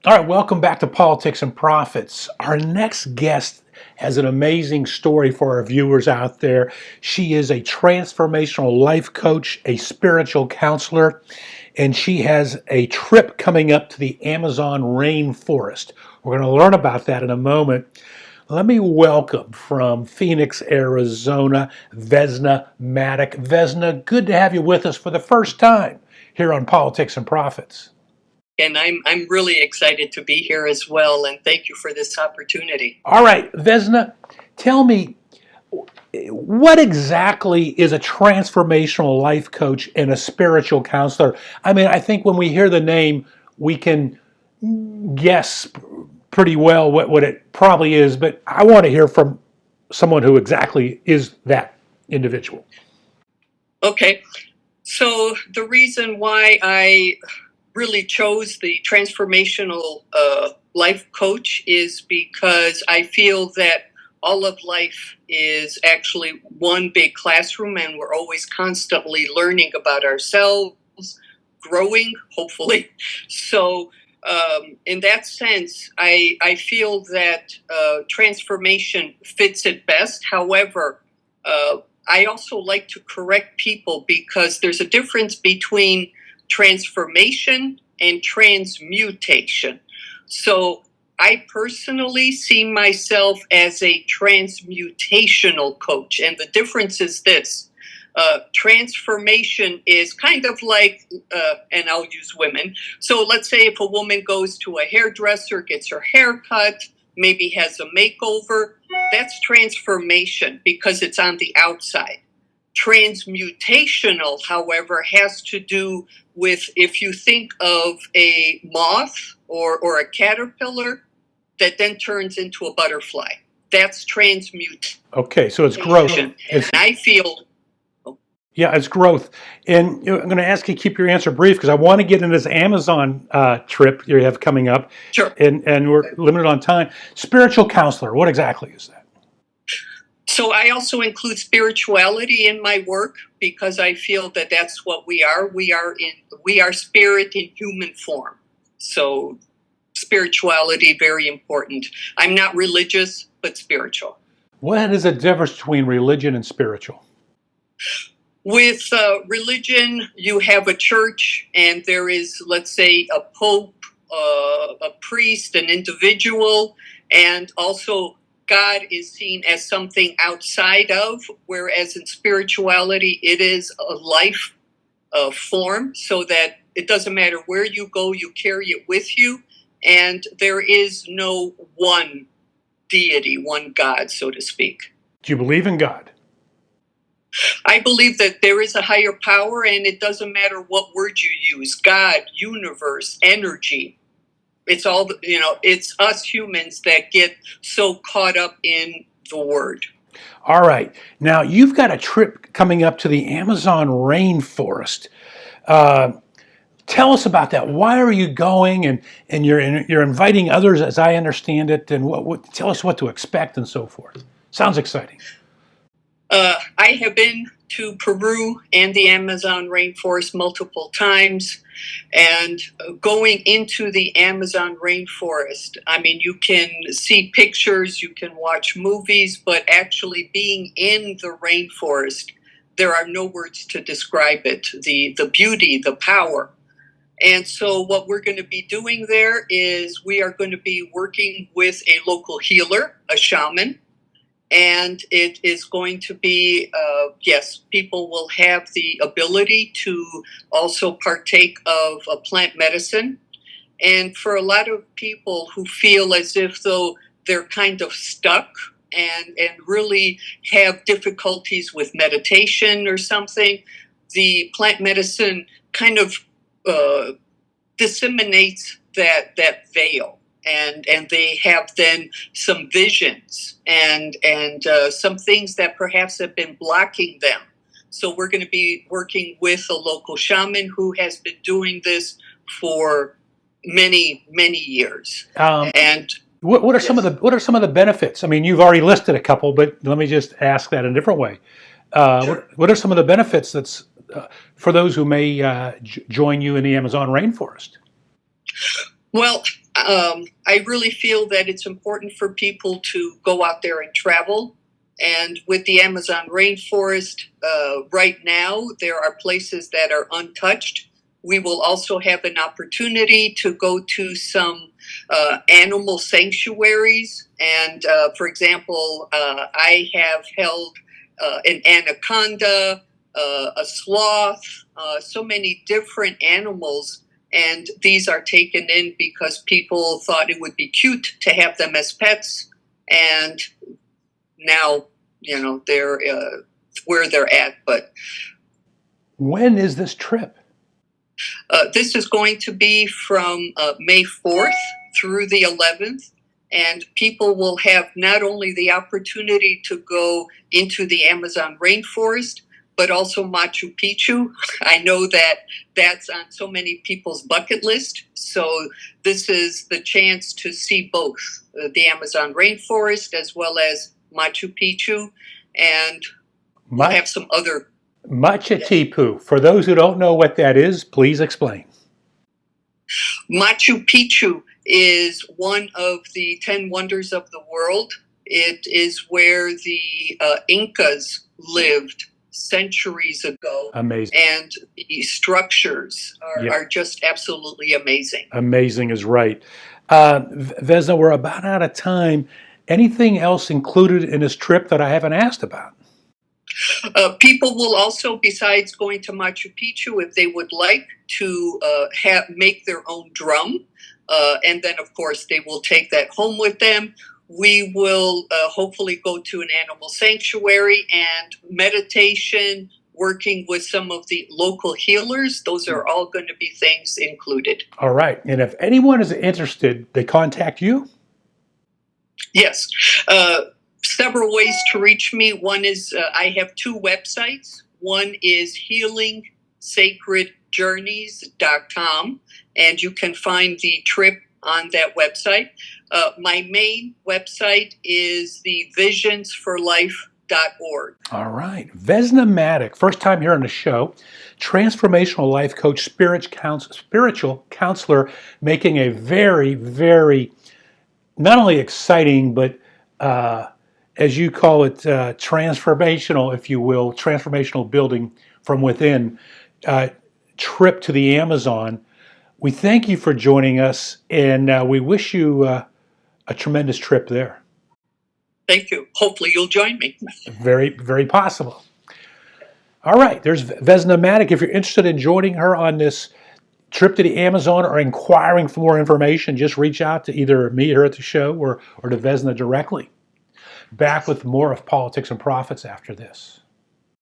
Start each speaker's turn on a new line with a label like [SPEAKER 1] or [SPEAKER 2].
[SPEAKER 1] All right, welcome back to Politics and Profits. Our next guest has an amazing story for our viewers out there. She is a transformational life coach, a spiritual counselor, and she has a trip coming up to the Amazon rainforest. We're going to learn about that in a moment. Let me welcome from Phoenix, Arizona, Vesna Maddock. Vesna, good to have you with us for the first time here on Politics and Profits.
[SPEAKER 2] And I'm really excited to be here as well, and thank you for this opportunity.
[SPEAKER 1] All right, Vesna, tell me, what exactly is a transformational life coach and a spiritual counselor? I mean, I think when we hear the name, we can guess pretty well what it probably is, but I want to hear from someone who exactly is that individual.
[SPEAKER 2] Okay, so the reason why I really chose the transformational life coach is because I feel that all of life is actually one big classroom, and we're always constantly learning about ourselves, growing, hopefully. So in that sense, I feel that transformation fits it best. However, I also like to correct people because there's a difference between transformation and transmutation. So I personally see myself as a transmutational coach. And the difference is this. Transformation is kind of like, and I'll use women. So let's say if a woman goes to a hairdresser, gets her hair cut, maybe has a makeover, that's transformation because it's on the outside. Transmutational, however, has to do with if you think of a moth or a caterpillar that then turns into a butterfly. That's transmutation.
[SPEAKER 1] Okay, so it's growth.
[SPEAKER 2] And I feel...
[SPEAKER 1] Yeah, it's growth. And I'm going to ask you to keep your answer brief because I want to get into this Amazon trip you have coming up.
[SPEAKER 2] Sure.
[SPEAKER 1] And we're limited on time. Spiritual counselor, what exactly is that?
[SPEAKER 2] So I also include spirituality in my work because I feel that that's what we are. We are spirit in human form. So spirituality, very important. I'm not religious, but spiritual.
[SPEAKER 1] What is the difference between religion and spiritual?
[SPEAKER 2] With religion, you have a church, and there is, let's say, a pope, a priest, an individual, and also God is seen as something outside of, whereas in spirituality, it is a life form, so that it doesn't matter where you go, you carry it with you, and there is no one deity, one God, so to speak.
[SPEAKER 1] Do you believe in God?
[SPEAKER 2] I believe that there is a higher power, and it doesn't matter what word you use, God, universe, energy. It's all, it's us humans that get so caught up in the word.
[SPEAKER 1] All right. Now, you've got a trip coming up to the Amazon rainforest. Tell us about that. Why are you going? And you're inviting others, as I understand it. And tell us what to expect and so forth. Sounds exciting.
[SPEAKER 2] I have been to Peru and the Amazon rainforest multiple times, and going into the Amazon rainforest, I mean, you can see pictures, you can watch movies, but actually being in the rainforest, there are no words to describe it, the beauty, the power. And so what we're going to be doing there is we are going to be working with a local healer, a shaman. And it is going to be, yes, people will have the ability to also partake of a plant medicine. And for a lot of people who feel as if though they're kind of stuck and really have difficulties with meditation or something, the plant medicine kind of disseminates that veil. And they have then some visions and some things that perhaps have been blocking them. So we're going to be working with a local shaman who has been doing this for many years. And
[SPEAKER 1] what are some of the benefits? I mean, you've already listed a couple, but let me just ask that in a different way.
[SPEAKER 2] Sure.
[SPEAKER 1] What are some of the benefits that's for those who may join you in the Amazon rainforest?
[SPEAKER 2] Well, I really feel that it's important for people to go out there and travel. And with the Amazon rainforest, right now, there are places that are untouched. We will also have an opportunity to go to some animal sanctuaries. And for example, I have held an anaconda, a sloth, so many different animals. And these are taken in because people thought it would be cute to have them as pets. And now, they're where they're at. But
[SPEAKER 1] when is this trip?
[SPEAKER 2] this is going to be from May 4th through the 11th. And people will have not only the opportunity to go into the Amazon rainforest, but also Machu Picchu. I know that that's on so many people's bucket list. So this is the chance to see both the Amazon rainforest as well as Machu Picchu. And we'll have some other...
[SPEAKER 1] Machu Picchu. For those who don't know what that is, please explain.
[SPEAKER 2] Machu Picchu is one of the 10 wonders of the world. It is where the Incas lived centuries ago.
[SPEAKER 1] Amazing.
[SPEAKER 2] And the structures are just absolutely amazing.
[SPEAKER 1] Amazing is right. Vesna, we're about out of time. Anything else included in this trip that I haven't asked about?
[SPEAKER 2] People will also, besides going to Machu Picchu, if they would like to make their own drum, and then, of course, they will take that home with them. We will hopefully go to an animal sanctuary and meditation, working with some of the local healers. Those are all going to be things included.
[SPEAKER 1] All right. And if anyone is interested, they contact you?
[SPEAKER 2] Yes. Several ways to reach me. One is I have two websites. One is healingsacredjourneys.com, and you can find the trip on that website. My main website is the visionsforlife.org.
[SPEAKER 1] All right. Vesna Maddock, first time here on the show, transformational life coach, spiritual counselor, making a very, very, not only exciting, but as you call it, transformational, if you will, transformational building from within, trip to the Amazon. We thank you for joining us, and we wish you a tremendous trip there.
[SPEAKER 2] Thank you. Hopefully you'll join me.
[SPEAKER 1] Very, very possible. All right, there's Vesna Maddock. If you're interested in joining her on this trip to the Amazon or inquiring for more information, just reach out to either me here at the show or to Vesna directly. Back with more of Politics and Profits after this.